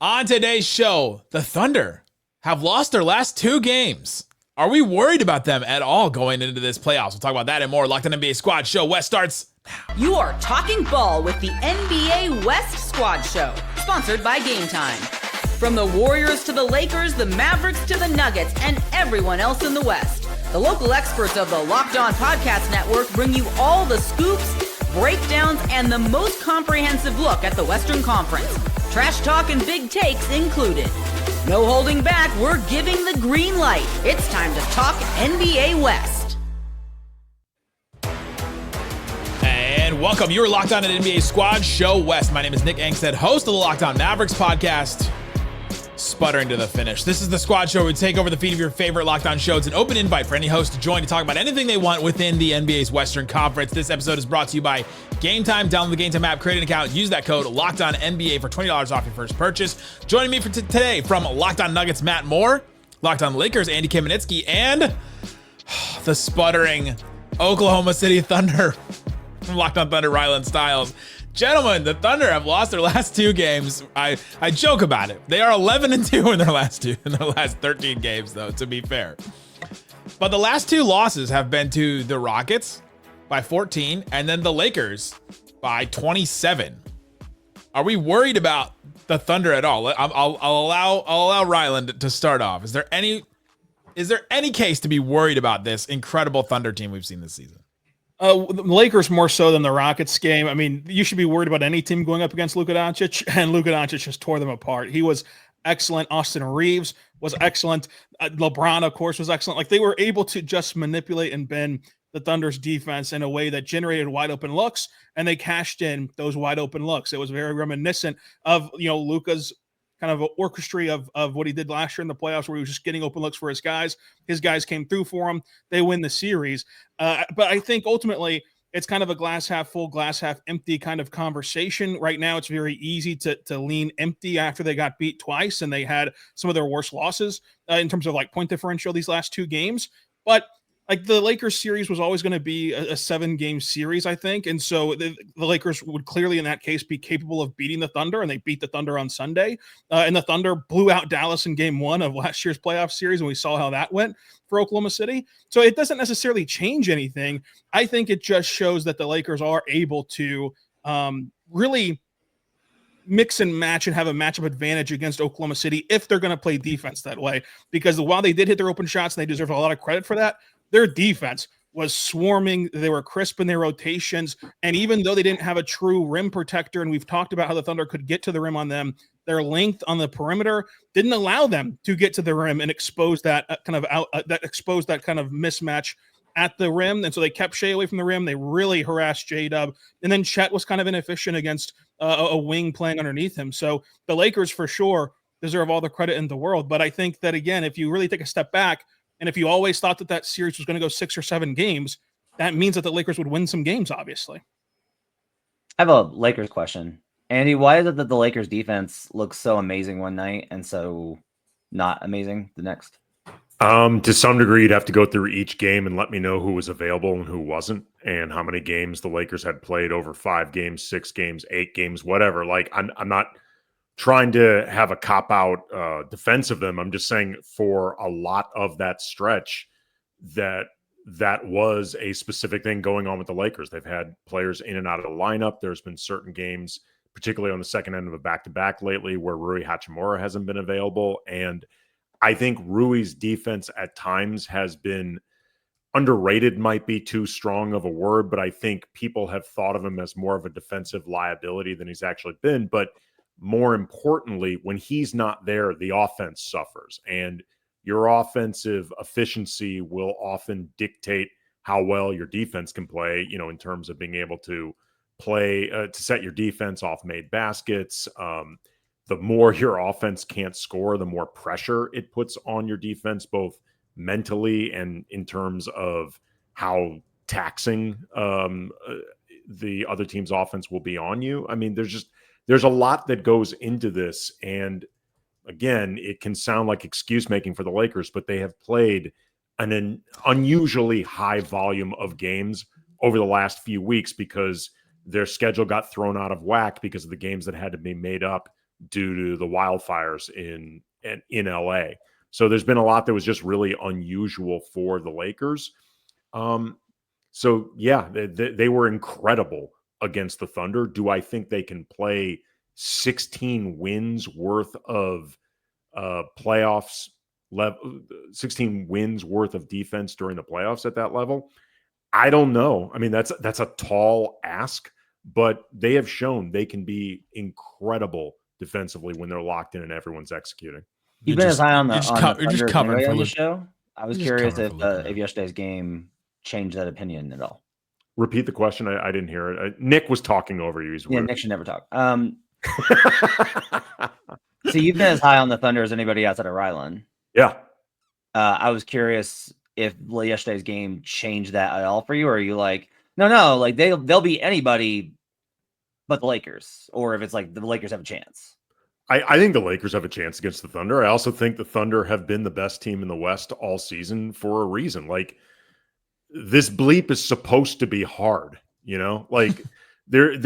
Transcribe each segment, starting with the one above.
On today's show, the Thunder have lost their last 2 games. Are we worried about them at all going into this playoffs? We'll talk about that and more. Locked On NBA Squad Show West starts now. You are talking ball with the NBA West Squad Show, sponsored by Game Time. From the Warriors to the Lakers, the Mavericks to the Nuggets, and everyone else in the West, the local experts of the Locked On Podcast Network bring you all the scoops, breakdowns, and the most comprehensive look at the Western Conference. Trash talk and big takes included. No holding back, we're giving the green light. It's time to talk NBA West. And welcome, you're Locked On at NBA Squad Show West. My name is Nick Angstead, host of the Locked On Mavericks podcast. Sputtering to the finish. This is the Squad Show where we take over the feed of your favorite Locked On show. It's an open invite for any host to join to talk about anything they want within the NBA's Western Conference. This episode is brought to you by Game Time. Download the Game Time app, create an account, use that code Locked On NBA for $20 off your first purchase. Joining me for today from Locked On Nuggets, Matt Moore, Locked On Lakers, Andy Kamenetsky, and the sputtering Oklahoma City Thunder from Locked On Thunder, Ryland Styles. Gentlemen, the Thunder have lost their last 2 games. I joke about it. They are 11-2 in their last 13 games, though, to be fair. But the last 2 losses have been to the Rockets by 14 and then the Lakers by 27. Are we worried about the Thunder at all? I'll allow Ryland to start off. Is there any case to be worried about this incredible Thunder team we've seen this season? The Lakers more so than the Rockets game. I mean, you should be worried about any team going up against Luka Doncic, and Luka Doncic just tore them apart. He was excellent. Austin Reeves was excellent. LeBron, of course, was excellent. Like, they were able to just manipulate and bend the Thunder's defense in a way that generated wide open looks, and they cashed in those wide open looks. It was very reminiscent of, Luka's kind of orchestry of what he did last year in the playoffs, where he was just getting open looks for his guys. His guys came through for him. They win the series. But I think ultimately it's kind of a glass half full, glass half empty kind of conversation. Right now, it's very easy to lean empty after they got beat twice and they had some of their worst losses in terms of like point differential these last 2 games. But like, the Lakers series was always going to be a 7-game series, I think. And so the Lakers would clearly, in that case, be capable of beating the Thunder, and they beat the Thunder on Sunday. And the Thunder blew out Dallas in game 1 of last year's playoff series, and we saw how that went for Oklahoma City. So it doesn't necessarily change anything. I think it just shows that the Lakers are able to really mix and match and have a matchup advantage against Oklahoma City if they're going to play defense that way. Because while they did hit their open shots, and they deserve a lot of credit for that, their defense was swarming. They were crisp in their rotations. And even though they didn't have a true rim protector, and we've talked about how the Thunder could get to the rim on them, their length on the perimeter didn't allow them to get to the rim and expose that kind of mismatch at the rim. And so they kept Shai away from the rim. They really harassed J-Dub. And then Chet was kind of inefficient against a wing playing underneath him. So the Lakers for sure deserve all the credit in the world. But I think that, again, if you really take a step back, and if you always thought that series was going to go 6 or 7 games, that means that the Lakers would win some games, obviously. I have a Lakers question. Andy, why is it that the Lakers defense looks so amazing one night and so not amazing the next? To some degree, you'd have to go through each game and let me know who was available and who wasn't, and how many games the Lakers had played over 5 games, 6 games, 8 games, whatever. Like, I'm not trying to have a cop-out defense of them. I'm just saying, for a lot of that stretch, that was a specific thing going on with the Lakers. They've had players in and out of the lineup. There's been certain games, particularly on the second end of a back-to-back lately, where Rui Hachimura hasn't been available. And I think Rui's defense at times has been underrated, might be too strong of a word, but I think people have thought of him as more of a defensive liability than he's actually been. But more importantly, when he's not there, the offense suffers, and your offensive efficiency will often dictate how well your defense can play, in terms of being able to play, to set your defense off made baskets. The more your offense can't score, the more pressure it puts on your defense, both mentally and in terms of how taxing the other team's offense will be on you. I mean, there's a lot that goes into this. And again, it can sound like excuse making for the Lakers, but they have played an unusually high volume of games over the last few weeks because their schedule got thrown out of whack because of the games that had to be made up due to the wildfires in LA. So there's been a lot that was just really unusual for the Lakers. So yeah, they were incredible against the Thunder. Do I think they can play 16 wins worth of playoffs level, 16 wins worth of defense during the playoffs at that level? I don't know. I mean, that's a tall ask, but they have shown they can be incredible defensively when they're locked in and everyone's executing. You've been as high on the You're just Thunder covering anyway for on the Luka. show. I was You're just curious covering for Luka, if yesterday's game changed that opinion at all. Repeat the question. I didn't hear it. Nick was talking over you. He's Nick should never talk. So you've been as high on the Thunder as anybody outside of Rylan. Yeah. I was curious if yesterday's game changed that at all for you, or are you like, no, like they'll be anybody but the Lakers, or if it's like the Lakers have a chance? I think the Lakers have a chance against the Thunder. I also think the Thunder have been the best team in the West all season for a reason. Like, this bleep is supposed to be hard, like there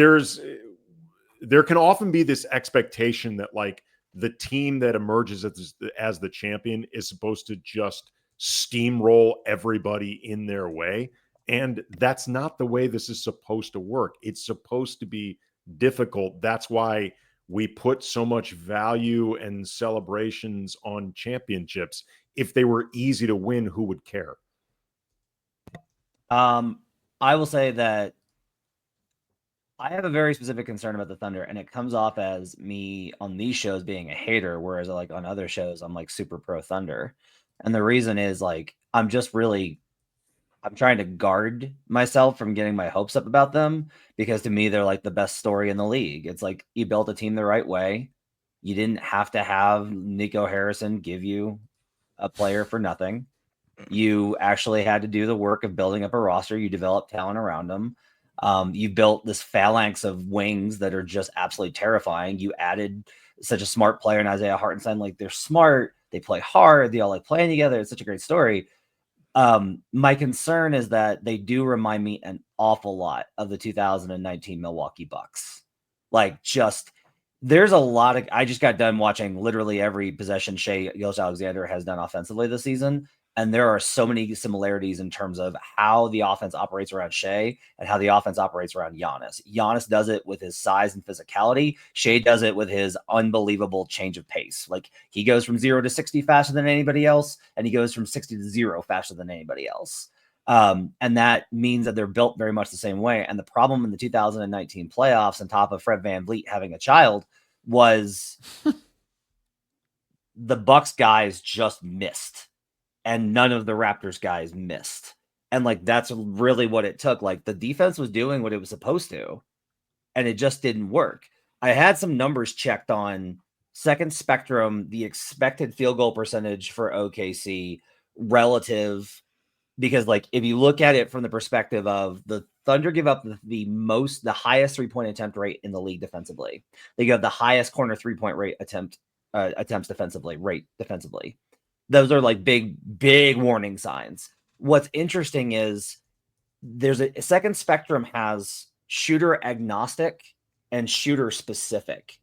can often be this expectation that like the team that emerges as the champion is supposed to just steamroll everybody in their way. And that's not the way this is supposed to work. It's supposed to be difficult. That's why we put so much value and celebrations on championships. If they were easy to win, who would care? I will say that I have a very specific concern about the Thunder, and it comes off as me on these shows being a hater, whereas like on other shows, I'm like super pro Thunder. And the reason is like, I'm trying to guard myself from getting my hopes up about them, because to me, they're like the best story in the league. It's like, you built a team the right way. You didn't have to have Nico Harrison give you a player for nothing. You actually had to do the work of building up a roster. You developed talent around them. You built this phalanx of wings that are just absolutely terrifying. You added such a smart player in Isaiah Hartenstein. Like, they're smart. They play hard. They all like playing together. It's such a great story. My concern is that they do remind me an awful lot of the 2019 Milwaukee Bucks. Like, there's a lot of, I just got done watching literally every possession Shai Gilgeous-Alexander has done offensively this season. And there are so many similarities in terms of how the offense operates around Shai and how the offense operates around Giannis. Giannis does it with his size and physicality. Shai does it with his unbelievable change of pace. Like, he goes from 0 to 60 faster than anybody else, and he goes from 60 to 0 faster than anybody else. And that means that they're built very much the same way. And the problem in the 2019 playoffs, on top of Fred VanVleet having a child, was the Bucks guys just missed. And none of the Raptors guys missed. And like, that's really what it took. Like, the defense was doing what it was supposed to, and it just didn't work. I had some numbers checked on Second Spectrum, the expected field goal percentage for OKC relative, because like, if you look at it from the perspective of the Thunder give up the highest 3-point attempt rate in the league defensively. They give the highest corner 3-point rate attempts defensively. Those are like big warning signs. What's interesting is there's a Second Spectrum has shooter agnostic and shooter specific.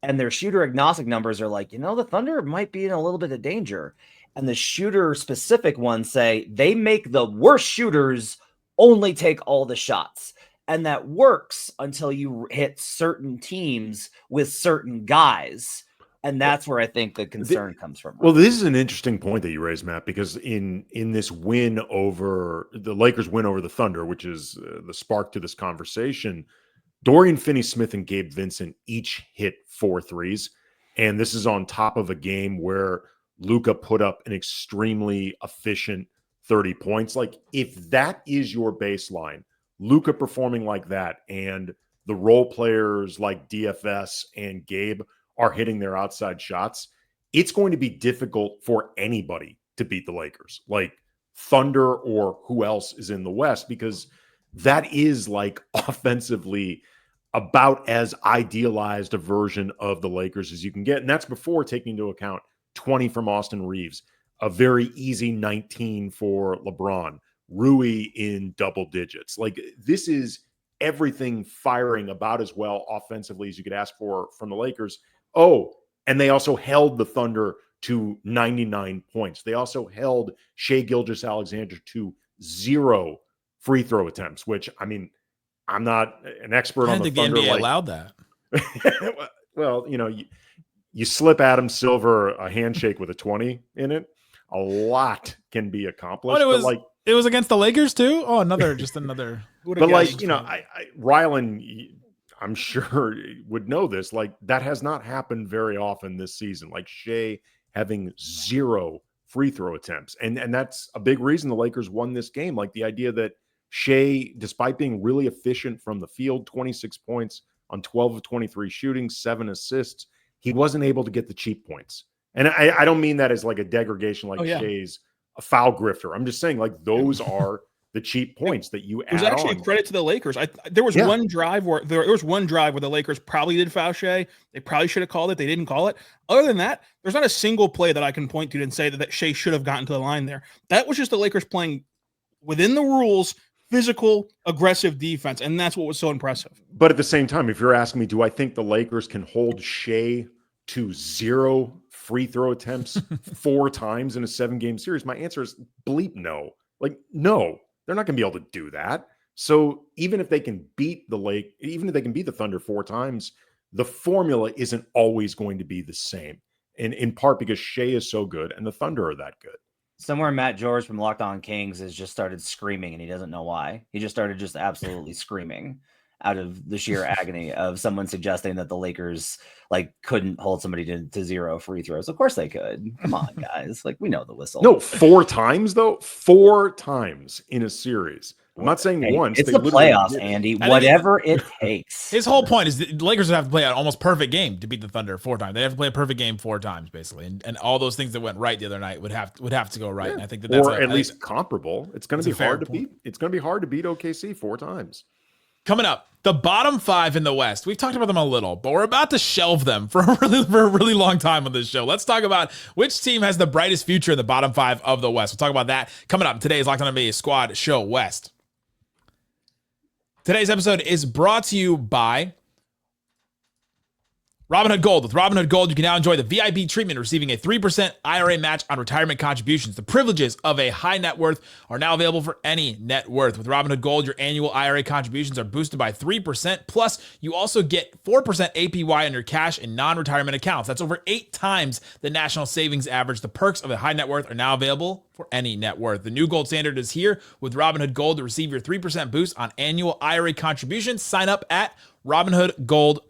And their shooter agnostic numbers are like, the Thunder might be in a little bit of danger. And the shooter specific ones say they make the worst shooters only take all the shots. And that works until you hit certain teams with certain guys. And that's where I think the concern comes from. Well, this is an interesting point that you raised, Matt, because in this win over the Lakers win over the Thunder, which is the spark to this conversation, Dorian Finney-Smith and Gabe Vincent each hit 4 threes. And this is on top of a game where Luca put up an extremely efficient 30 points. Like, if that is your baseline, Luca performing like that, and the role players like DFS and Gabe are hitting their outside shots, it's going to be difficult for anybody to beat the Lakers, like Thunder or who else is in the West, because that is like offensively about as idealized a version of the Lakers as you can get. And that's before taking into account 20 from Austin Reeves, a very easy 19 for LeBron, Rui in double digits. Like, this is everything firing about as well offensively as you could ask for from the Lakers. Oh, and they also held the Thunder to 99 points. They also held Shai Gilgeous-Alexander to 0 free throw attempts, which, I mean, I'm not an expert I on didn't the think the Thunder. NBA allowed that. Well, you slip Adam Silver a handshake with a 20 in it, a lot can be accomplished. It was against the Lakers too. Oh, another. But Rylan, I'm sure would know this. Like, that has not happened very often this season. Like, Shai having 0 free throw attempts, and that's a big reason the Lakers won this game. Like, the idea that Shai, despite being really efficient from the field, 26 points on 12 of 23 shooting, 7 assists, he wasn't able to get the cheap points. And I don't mean that as like a degradation, like Shai's a foul grifter. I'm just saying, like, those are the cheap points that you add on. It was actually a credit to the Lakers. There was one drive where the Lakers probably did foul Shai. They probably should have called it. They didn't call it. Other than that, there's not a single play that I can point to and say that Shai should have gotten to the line there. That was just the Lakers playing within the rules, physical, aggressive defense, and that's what was so impressive. But at the same time, if you're asking me, do I think the Lakers can hold Shai to 0 free throw attempts 4 times in a 7-game series? My answer is bleep no. Like, no, they're not going to be able to do that. So even if they can beat the Thunder 4 times, the formula isn't always going to be the same. And in part because Shai is so good and the Thunder are that good. Somewhere Matt George from Locked On Kings has just started screaming, and he doesn't know why. He just started absolutely screaming out of the sheer agony of someone suggesting that the Lakers couldn't hold somebody to 0 free throws. Of course they could. Come on, guys. We know the whistle. No, 4 times though. 4 times in a series. I'm not saying once. It's the playoffs, Andy. Whatever it takes. His whole point is the Lakers would have to play an almost perfect game to beat the Thunder 4 times. They have to play a perfect game 4 times, basically, and all those things that went right the other night would have to go right. Yeah. And I think that's at least comparable. It's going to be hard to beat. It's going to be hard to beat OKC 4 times. Coming up, the bottom 5 in the West. We've talked about them a little, but we're about to shelve them for a really long time on this show. Let's talk about which team has the brightest future in the bottom 5 of the West. We'll talk about that coming up. Today's Locked On NBA Squad Show West. Today's episode is brought to you by Robinhood Gold. With Robinhood Gold, you can now enjoy the VIP treatment, receiving a 3% IRA match on retirement contributions. The privileges of a high net worth are now available for any net worth. With Robinhood Gold, your annual IRA contributions are boosted by 3%. Plus, you also get 4% APY on your cash and non-retirement accounts. That's over 8 times the national savings average. The perks of a high net worth are now available for any net worth. The new gold standard is here with Robinhood Gold. To receive your 3% boost on annual IRA contributions, sign up at Robinhood Gold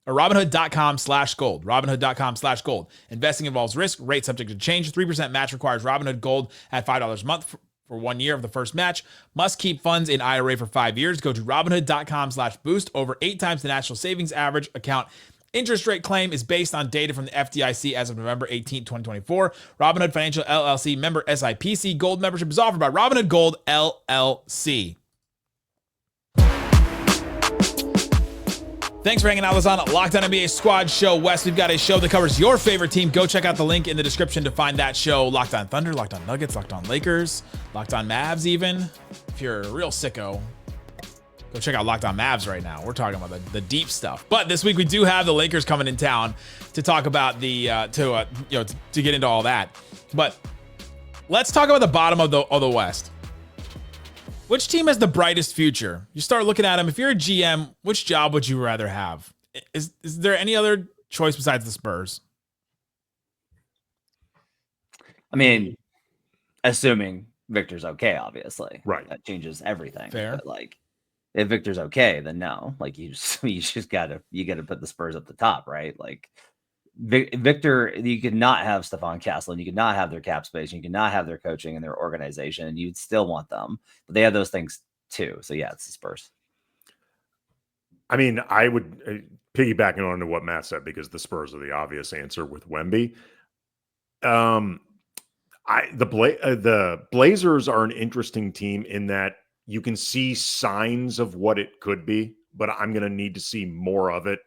or Robinhood.com/gold. Robinhood.com/gold. Investing involves risk. Rate subject to change. 3% match requires Robinhood Gold at $5 a month for 1 year of the first match. Must keep funds in IRA for 5 years. Go to Robinhood.com/boost. Over 8 times the national savings average. Account interest rate claim is based on data from the FDIC as of November 18, 2024. Robinhood Financial LLC, member SIPC. Gold membership is offered by Robinhood Gold LLC. Thanks for hanging out with us on Locked On NBA Squad Show West. We've got a show that covers your favorite team. Go check out the link in the description to find that show. Locked On Thunder, Locked On Nuggets, Locked On Lakers, Locked On Mavs even. If you're a real sicko, go check out Locked On Mavs right now. We're talking about the deep stuff. But this week we do have the Lakers coming in town to talk about to get into all that. But let's talk about the bottom of the West. Which team has the brightest future? You start looking at them. If you're a GM, which job would you rather have? Is there any other choice besides the Spurs? I mean, assuming Victor's okay, obviously. Right. That changes everything. Fair. But if Victor's okay, then no. You just gotta put the Spurs up the top, right? Victor, you could not have Stephon Castle, and you could not have their cap space, and you could not have their coaching and their organization, and you'd still want them. But they have those things too. So yeah, it's the Spurs. I mean, I would piggybacking on to what Matt said, because the Spurs are the obvious answer with Wemby. The Blazers are an interesting team in that you can see signs of what it could be, but I'm going to need to see more of it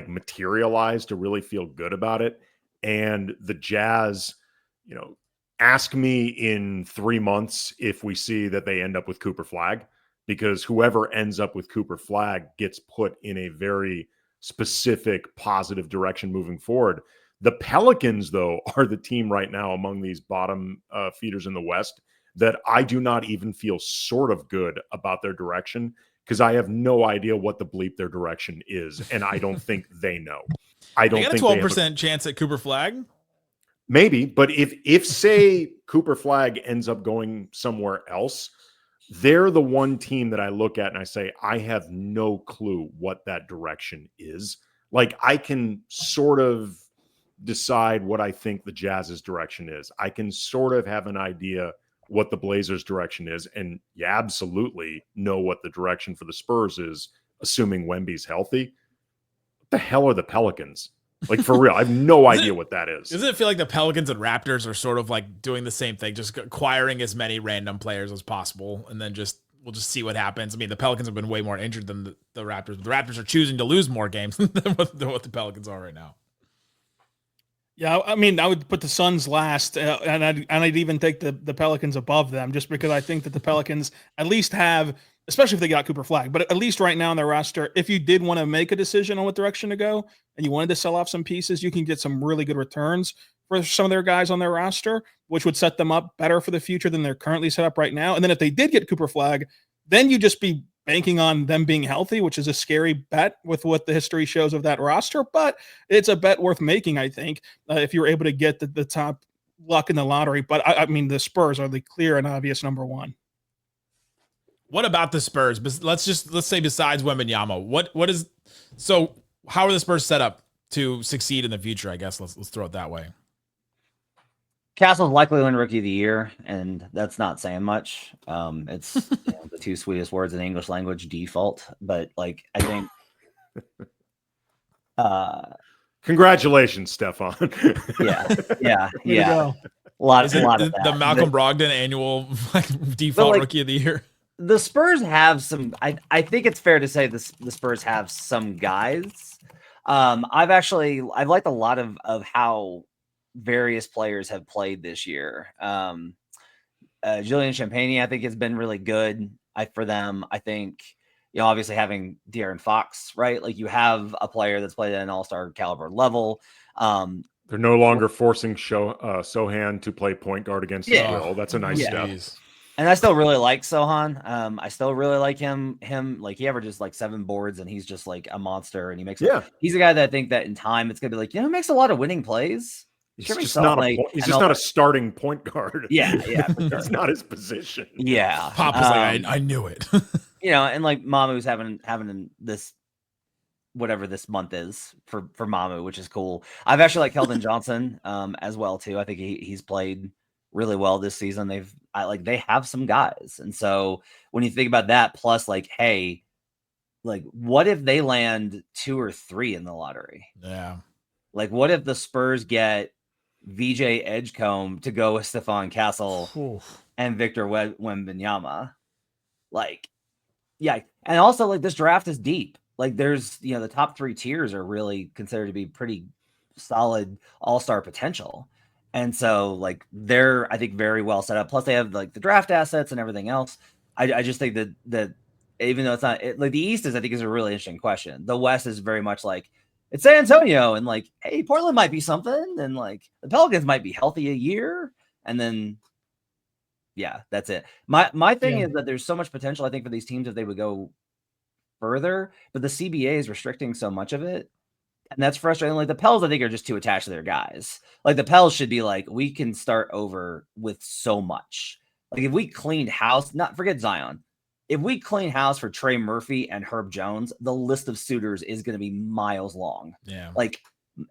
materialize to really feel good about it. And the Jazz, ask me in 3 months if we see that they end up with Cooper Flagg, because whoever ends up with Cooper Flagg gets put in a very specific positive direction moving forward. The Pelicans, though, are the team right now among these bottom feeders in the West that I do not even feel sort of good about their direction, because I have no idea what the bleep their direction is, and I don't think they know. I don't They got think a 12% chance at Cooper Flag. Maybe, but if say Cooper Flag ends up going somewhere else, they're the one team that I look at and I say, I have no clue what that direction is. Like, I can sort of decide what I think the Jazz's direction is. I can sort of have an idea what the Blazers' direction is, and you absolutely know what the direction for the Spurs is, assuming Wemby's healthy. What the hell are the Pelicans? Like, for real, I have no idea what that is. Doesn't it feel like the Pelicans and Raptors are sort of like doing the same thing, just acquiring as many random players as possible, and then we'll just see what happens? I mean, the Pelicans have been way more injured than the Raptors, but the Raptors are choosing to lose more games than what the Pelicans are right now. Yeah, I mean, I would put the Suns last, and I'd even take the Pelicans above them, just because I think that the Pelicans at least have, especially if they got Cooper Flag, but at least right now on their roster, if you did want to make a decision on what direction to go and you wanted to sell off some pieces, you can get some really good returns for some of their guys on their roster, which would set them up better for the future than they're currently set up right now. And then if they did get Cooper Flag, then you just be banking on them being healthy, which is a scary bet with what the history shows of that roster, but it's a bet worth making, I think, if you're able to get the top luck in the lottery. But I mean, the Spurs are the clear and obvious number one. What about the Spurs? Let's say besides Wembanyama, how are the Spurs set up to succeed in the future? I guess let's throw it that way. Castle's likely to win Rookie of the Year, and that's not saying much. It's the two sweetest words in the English language, default. But like, I think, congratulations, Stefan. yeah. Go. A lot of that. The Malcolm Brogdon annual default Rookie of the Year. The Spurs have some. I think it's fair to say the Spurs have some guys. I've liked a lot of how various players have played this year. Julian Champagnie, I think, has been really good for them. I think, obviously having De'Aaron Fox, right? Like, you have a player that's played at an all-star caliber level. They're no longer forcing Sohan to play point guard against his will. That's a nice step. And I still really like Sohan. I still really like him. Like, he averages like 7 boards, and he's just like a monster. And he's a guy that I think that in time it's gonna be like, he makes a lot of winning plays. He's just not a starting point guard. Yeah, for sure. That's not his position. Yeah. Pop was like, I knew it. And like Mamu's having this, whatever this month is for Mamu, which is cool. I've actually liked Keldon Johnson as well too. I think he's played really well this season. They have some guys. And so when you think about that, plus like, hey, like, what if they land 2 or 3 in the lottery? Yeah. Like, what if the Spurs get VJ Edgecombe to go with Stephon Castle and Victor Wembanyama? Like, yeah. And also, like, this draft is deep. Like, there's, the top 3 tiers are really considered to be pretty solid all-star potential. And so, like, they're, I think, very well set up. Plus, they have, like, the draft assets and everything else. I just think that even though it's not, like, the East is, I think, is a really interesting question. The West is very much like, it's San Antonio, and like, hey, Portland might be something, and like, the Pelicans might be healthy a year, and then, yeah, that's it. My thing is that there's so much potential, I think, for these teams if they would go further, but the CBA is restricting so much of it, and that's frustrating. Like, the Pels, I think, are just too attached to their guys. Like, the Pels should be like, we can start over with so much. Like, if we cleaned house, forget Zion. If we clean house for Trey Murphy and Herb Jones, the list of suitors is going to be miles long. Yeah. Like,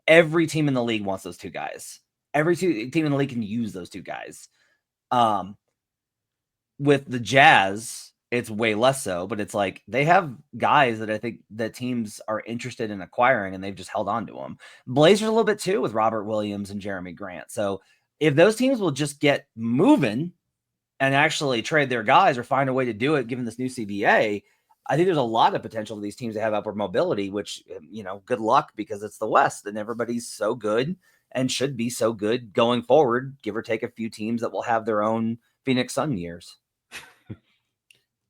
every team in the league wants those 2 guys. Every team in the league can use those 2 guys. With the Jazz, it's way less so, but it's like they have guys that I think that teams are interested in acquiring, and they've just held on to them. Blazers a little bit too with Robert Williams and Jeremy Grant. So if those teams will just get moving and actually trade their guys or find a way to do it, given this new CBA, I think there's a lot of potential for these teams to have upward mobility, which, good luck, because it's the West and everybody's so good and should be so good going forward, give or take a few teams that will have their own Phoenix Sun years.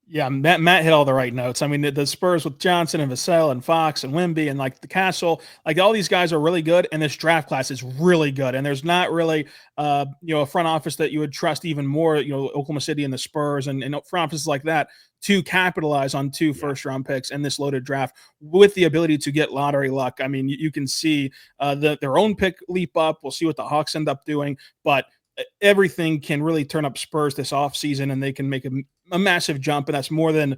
Yeah, Matt hit all the right notes. I mean, the Spurs with Johnson and Vassell and Fox and Wemby and like the Castle, like all these guys are really good, and this draft class is really good. And there's not really, a front office that you would trust even more. Oklahoma City and the Spurs and front offices like that to capitalize on two first-round picks and this loaded draft with the ability to get lottery luck. I mean, you can see their own pick leap up. We'll see what the Hawks end up doing, but everything can really turn up Spurs this offseason, and they can make a massive jump, and that's more than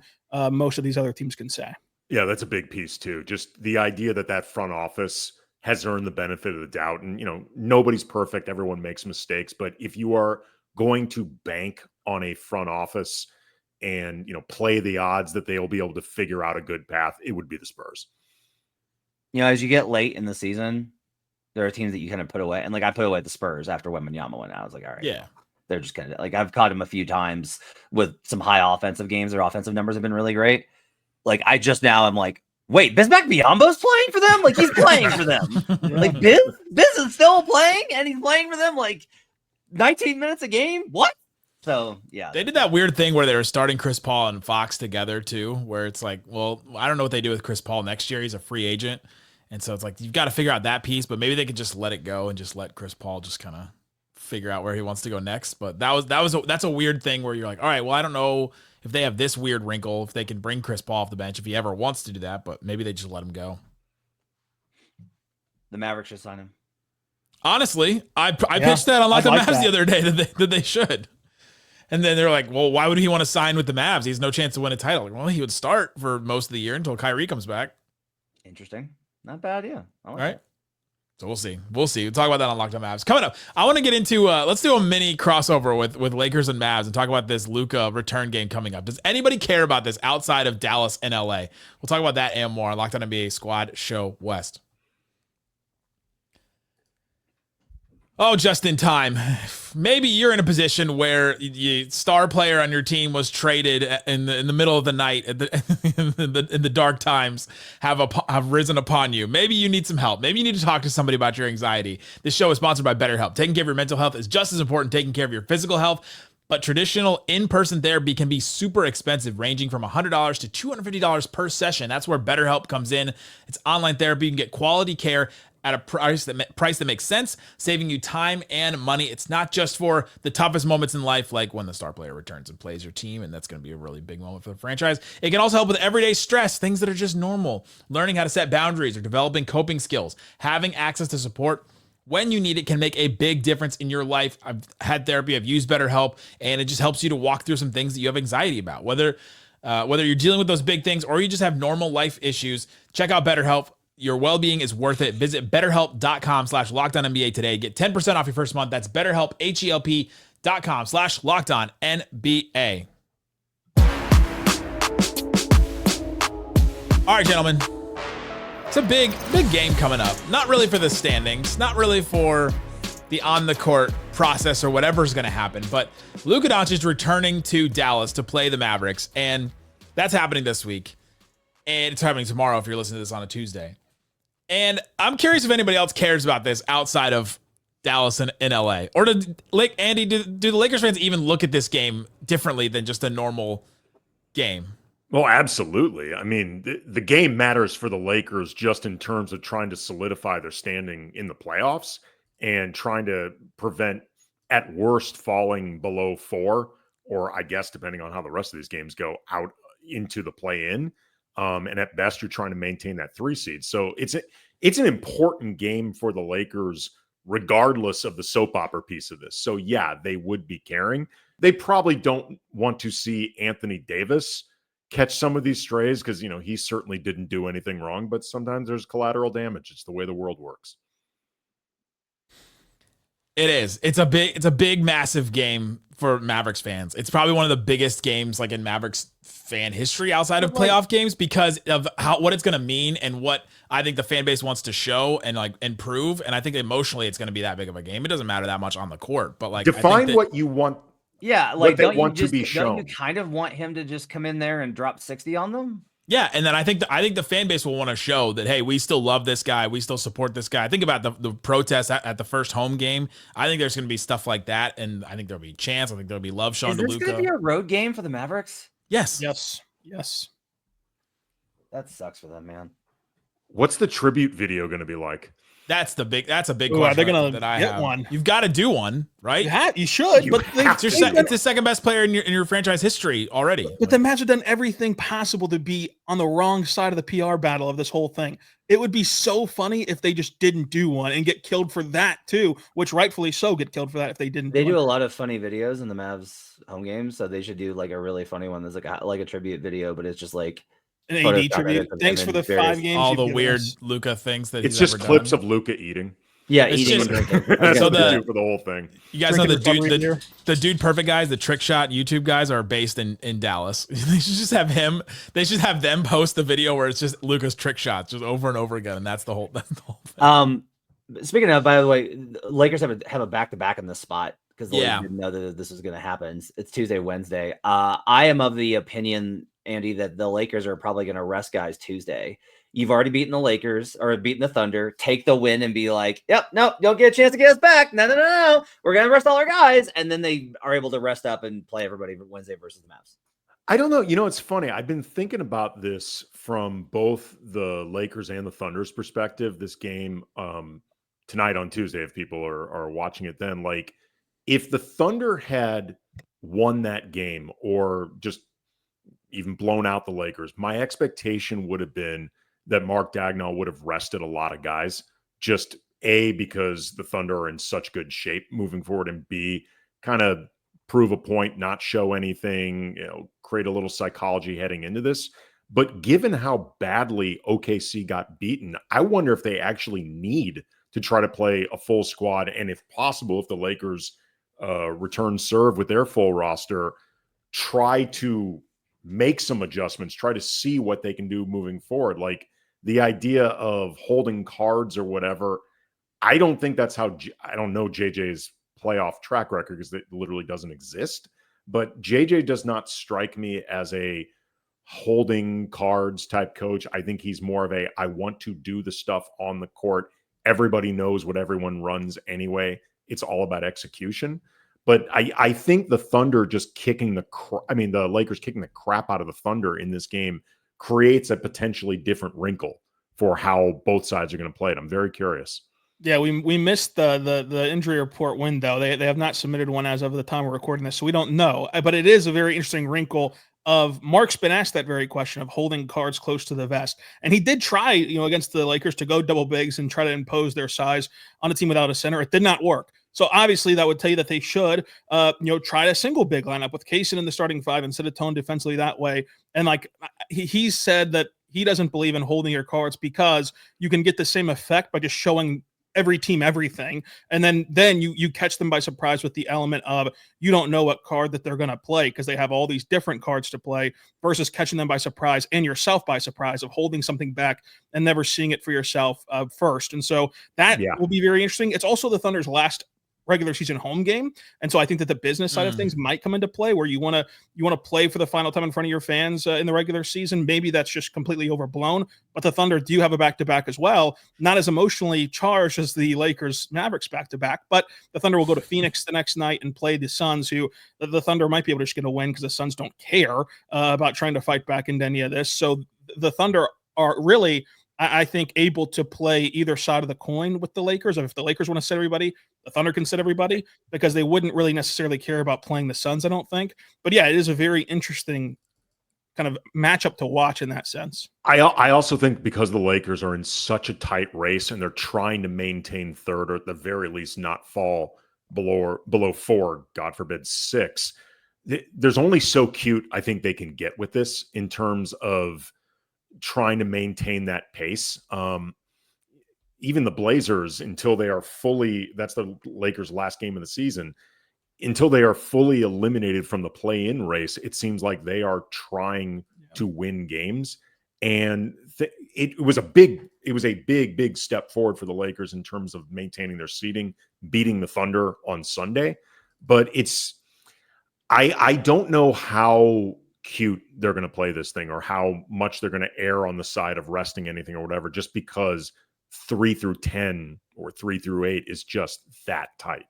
most of these other teams can say. Yeah, that's a big piece too. Just the idea that front office has earned the benefit of the doubt. And, nobody's perfect. Everyone makes mistakes. But if you are going to bank on a front office and, play the odds that they'll be able to figure out a good path, it would be the Spurs. As you get late in the season, there are teams that you kind of put away. And I put away the Spurs after Wembanyama went out. I was like, all right. Yeah. They're just kind of I've caught him a few times with some high offensive games. Their offensive numbers have been really great. I'm like, wait, Bismack Biyombo's playing for them? He's playing for them. Biz is still playing and he's playing for them 19 minutes a game? What? So, yeah. They did that weird thing where they were starting Chris Paul and Fox together too, where it's like, well, I don't know what they do with Chris Paul next year. He's a free agent. And so it's like, you've got to figure out that piece, but maybe they could just let it go and just let Chris Paul just kind of figure out where he wants to go next. But that's a weird thing where you're like, all right, well, I don't know if they have this weird wrinkle, if they can bring Chris Paul off the bench, if he ever wants to do that, but maybe they just let him go. The Mavericks should sign him. Honestly, I pitched that on the Mavs the other day that they should. And then they're like, well, why would he want to sign with the Mavs? He has no chance to win a title. Well, he would start for most of the year until Kyrie comes back. Interesting. Not bad, yeah. All right. So we'll see. We'll talk about that on Locked On Mavs. Coming up, I want to get into, let's do a mini crossover with Lakers and Mavs and talk about this Luca return game coming up. Does anybody care about this outside of Dallas and LA? We'll talk about that and more on Locked On NBA Squad Show West. Oh, just in time. Maybe you're in a position where the star player on your team was traded in the middle of the night in the dark times have risen upon you. Maybe you need some help. Maybe you need to talk to somebody about your anxiety. This show is sponsored by BetterHelp. Taking care of your mental health is just as important as taking care of your physical health. But traditional in-person therapy can be super expensive, ranging from $100 to $250 per session. That's where BetterHelp comes in. It's online therapy. You can get quality care at a price that makes sense, saving you time and money. It's not just for the toughest moments in life, like when the star player returns and plays your team, and that's going to be a really big moment for the franchise. It can also help with everyday stress, things that are just normal, learning how to set boundaries or developing coping skills. Having access to support when you need it can make a big difference in your life. I've had therapy, I've used BetterHelp, and it just helps you to walk through some things that you have anxiety about. Whether you're dealing with those big things or you just have normal life issues, check out BetterHelp. Your well-being is worth it. Visit BetterHelp.com/LockedOnNBA today. Get 10% off your first month. That's BetterHelp, HELP.com/LockedOnNBA. All right, gentlemen. It's a big game coming up. Not really for the standings, not really for the on-the-court process or whatever's going to happen, but Luka Doncic is returning to Dallas to play the Mavericks, and that's happening this week. And it's happening tomorrow if you're listening to this on a Tuesday. And I'm curious if anybody else cares about this outside of Dallas and LA. Or do the Lakers fans even look at this game differently than just a normal game? Well, absolutely. I mean, the game matters for the Lakers just in terms of trying to solidify their standing in the playoffs and trying to prevent, at worst, falling below 4, or I guess, depending on how the rest of these games go, out into the play-in. And at best, you're trying to maintain that 3 seed. So it's an important game for the Lakers, regardless of the soap opera piece of this. So yeah, they would be caring. They probably don't want to see Anthony Davis catch some of these strays because, he certainly didn't do anything wrong, but sometimes there's collateral damage. It's the way the world works. It is. It's a big, massive game for Mavericks fans. It's probably one of the biggest games in Mavericks fan history outside of playoff games because of what it's going to mean and what I think the fan base wants to show and prove. And I think emotionally it's going to be that big of a game. It doesn't matter that much on the court, but define what you want. Yeah, what they want to be shown. Don't you kind of want him to just come in there and drop 60 on them? Yeah, and then I think the fan base will want to show that, hey, we still love this guy, we still support this guy. Think about the protest at the first home game. I think there's going to be stuff like that, and I think there'll be chants. I think there'll be love shown to Luca. Is this going to be a road game for the Mavericks? Yes. Yes. That sucks for them, man. What's the tribute video going to be like? That's a big Ooh, are they question gonna that I get have. one? You've got to do one, right? You should, You but have It's to. it's the second best player in your franchise history already. But the Mavs have done everything possible to be on the wrong side of the PR battle of this whole thing. It would be so funny if they just didn't do one and get killed for that too, which rightfully so get killed for that if they didn't. They do a lot of funny videos in the Mavs home games, so they should do like a really funny one. There's like a tribute video, but it's just like an photos AD out tribute. of Thanks him for in the various- 5 games. all you've the given weird us. Luca things that It's he's just ever clips done. of Luca eating. Yeah, It's eating just- and drinking. That's So what they the- do for the whole thing. You guys know Drinking recovery beer. the dude perfect guys, the trick shot YouTube guys are based in Dallas. They should just have him. They should have them post the video where it's just Luca's trick shots just over and over again, and that's the whole thing. Speaking of, by the way, Lakers have a back-to-back in this spot because the Yeah. Lakers didn't know that this was going to happen. It's Tuesday, Wednesday. I am of the opinion, Andy, that the Lakers are probably going to rest guys Tuesday. You've already beaten the Lakers or beaten the Thunder. Take the win and be like, yep, no, don't get a chance to get us back. No. We're going to rest all our guys. And then they are able to rest up and play everybody Wednesday versus the Mavs. I don't know. You know, it's funny. I've been thinking about this from both the Lakers and the Thunder's perspective. This game tonight on Tuesday, if people are watching it then, like if the Thunder had won that game or just even blown out the Lakers, my expectation would have been that Mark Dagnall would have rested a lot of guys. Just A, because the Thunder are in such good shape moving forward, and B, kind of prove a point, not show anything, create a little psychology heading into this. But given how badly OKC got beaten, I wonder if they actually need to try to play a full squad. And if possible, if the Lakers return serve with their full roster, try to make some adjustments, try to see what they can do moving forward. Like the idea of holding cards or whatever, I don't think that's how, I don't know JJ's playoff track record because it literally doesn't exist. But JJ does not strike me as a holding cards type coach. I think he's more of a, I want to do the stuff on the court. Everybody knows what everyone runs anyway. It's all about execution. But I think the Thunder just the Lakers kicking the crap out of the Thunder in this game creates a potentially different wrinkle for how both sides are going to play it. I'm very curious. Yeah, we missed the injury report window. They have not submitted one as of the time we're recording this, so we don't know. But it is a very interesting wrinkle of Mark's been asked that very question of holding cards close to the vest. And he did try, against the Lakers to go double bigs and try to impose their size on a team without a center. It did not work. So obviously that would tell you that they should, try a single big lineup with Kaysen in the starting five and set a tone defensively that way. And like he said that he doesn't believe in holding your cards because you can get the same effect by just showing every team everything, and then you catch them by surprise with the element of you don't know what card that they're going to play because they have all these different cards to play versus catching them by surprise and yourself by surprise of holding something back and never seeing it for yourself first. And so that will be very interesting. It's also the Thunder's last regular season home game, and so I think that the business side of things might come into play where you want to play for the final time in front of your fans in the regular season. Maybe that's just completely overblown, but the Thunder do have a back-to-back as well, not as emotionally charged as the Lakers Mavericks back-to-back, but the Thunder will go to Phoenix the next night and play the Suns, who the Thunder might be able to just get a win because the Suns don't care about trying to fight back into any of this. So the Thunder are really, I think, able to play either side of the coin with the Lakers. If the Lakers want to sit everybody, the Thunder can sit everybody because they wouldn't really necessarily care about playing the Suns, I don't think. But yeah, it is a very interesting kind of matchup to watch in that sense. I also think because the Lakers are in such a tight race and they're trying to maintain third or at the very least not fall below 4, God forbid 6, there's only so cute I think they can get with this in terms of trying to maintain that pace. Even the Blazers, until they are fully, that's the Lakers' last game of the season, until they are fully eliminated from the play-in race, it seems like they are trying to win games. And it was a big step forward for the Lakers in terms of maintaining their seeding, beating the Thunder on Sunday. But I don't know how cute they're going to play this thing or how much they're going to err on the side of resting anything or whatever, just because 3 through 10 or 3 through 8 is just that tight.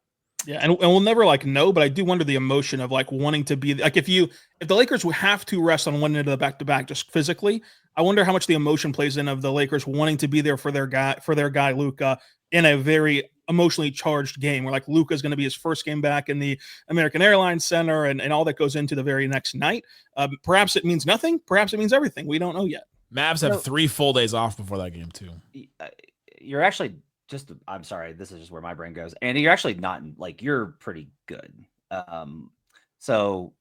Yeah, and we'll never like know, but I do wonder the emotion of like wanting to be like if the Lakers would have to rest on one end of the back-to-back just physically, I wonder how much the emotion plays in of the Lakers wanting to be there for their guy Luca in a very emotionally charged game where like Luca is going to be his first game back in the American Airlines Center and all that goes into the very next night. Perhaps it means nothing, perhaps it means everything. We don't know yet. Mavs have 3 full days off before that game too. You're actually I'm sorry, this is just where my brain goes. And you're actually not like you're pretty good. So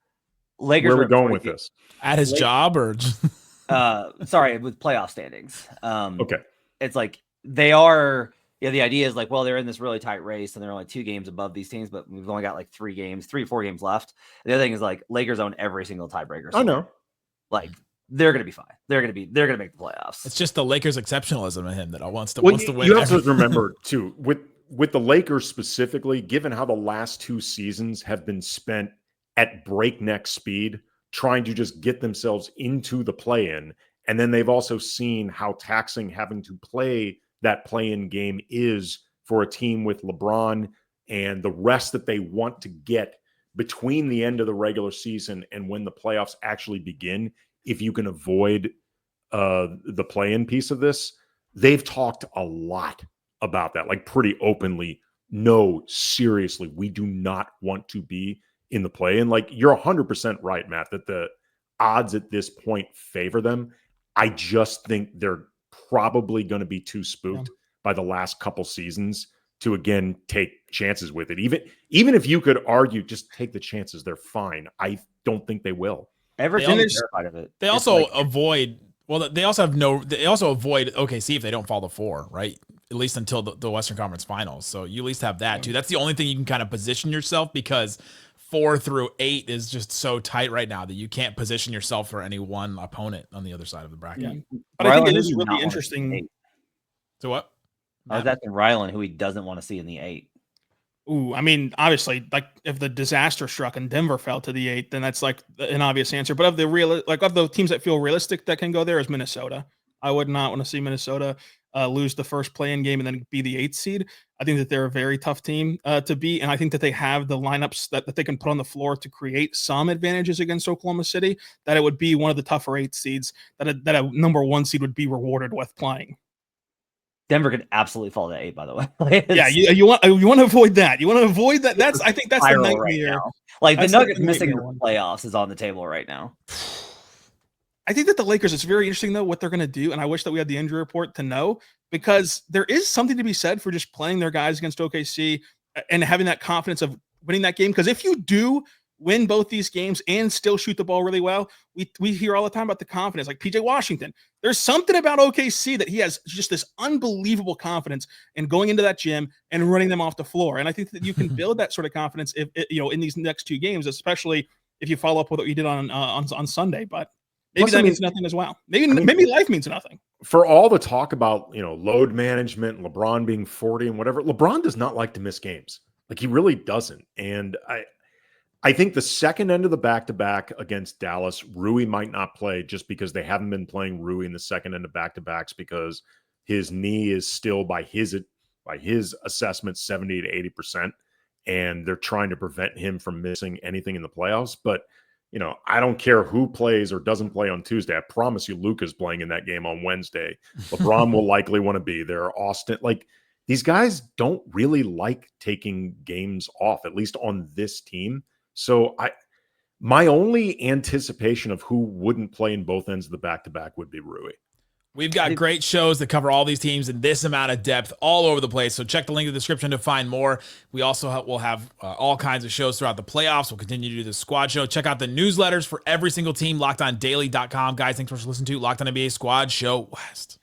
Lakers. Where are we going with this? At his job or sorry, with playoff standings. Okay. It's like they are, the idea is like, well, they're in this really tight race and they're only 2 games above these teams, but we've only got like 3 or 4 games left. The other thing is like Lakers own every single tiebreaker. I know. Like they're going to be fine. They're going to make the playoffs. It's just the Lakers exceptionalism in him that wants to win. You have everything. to remember too, with the Lakers specifically, given how the last 2 seasons have been spent at breakneck speed, trying to just get themselves into the play-in. And then they've also seen how taxing having to play that play-in game is for a team with LeBron and the rest that they want to get between the end of the regular season and when the playoffs actually begin. If you can avoid the play-in piece of this, they've talked a lot about that, like pretty openly. No, seriously, we do not want to be in the play-in. Like you're 100% right, Matt, that the odds at this point favor them. I just think they're probably going to be too spooked by the last couple seasons to again take chances with it. Even if you could argue just take the chances, they're fine. I don't think they will. Everything's terrified of it. They also avoid OKC if they don't fall to 4, right? At least until the Western Conference Finals. So you at least have that too. That's the only thing you can kind of position yourself, because 4 through 8 is just so tight right now that you can't position yourself for any one opponent on the other side of the bracket. Yeah. But I think it is really interesting. So what? I was asking Rylan who he doesn't want to see in the 8. Ooh, I mean, obviously, like if the disaster struck and Denver fell to the 8, then that's like an obvious answer. But of the teams that feel realistic that can go there is Minnesota. I would not want to see Minnesota lose the first play-in game and then be the 8th seed. I think that they're a very tough team to beat, and I think that they have the lineups that they can put on the floor to create some advantages against Oklahoma City, that it would be one of the tougher 8 seeds that a number 1 seed would be rewarded with playing. Denver could absolutely fall to 8, by the way. Yeah, you want to avoid that. You want to avoid that. I think that's the nightmare. Right, like the Nuggets missing the playoffs is on the table right now. I think that the Lakers, it's very interesting though what they're going to do, and I wish that we had the injury report to know, because there is something to be said for just playing their guys against OKC and having that confidence of winning that game. Because if you do win both these games and still shoot the ball really well, we hear all the time about the confidence, like PJ Washington. There's something about OKC that he has just this unbelievable confidence in going into that gym and running them off the floor. And I think that you can build that sort of confidence if in these next 2 games, especially if you follow up with what you did on Sunday. But maybe that means nothing as well. Maybe life means nothing. For all the talk about load management, LeBron being 40 and whatever, LeBron does not like to miss games. Like he really doesn't. And I think the second end of the back-to-back against Dallas, Rui might not play just because they haven't been playing Rui in the second end of back-to-backs because his knee is still by his assessment 70 to 80%, and they're trying to prevent him from missing anything in the playoffs. But I don't care who plays or doesn't play on Tuesday. I promise you, Luca's playing in that game on Wednesday. LeBron will likely want to be there. Austin, these guys don't really like taking games off, at least on this team. So my only anticipation of who wouldn't play in both ends of the back-to-back would be Rui. We've got great shows that cover all these teams in this amount of depth all over the place. So check the link in the description to find more. We also will have all kinds of shows throughout the playoffs. We'll continue to do the squad show. Check out the newsletters for every single team, LockedOnDaily.com. Guys, thanks for listening to Locked On NBA Squad Show West.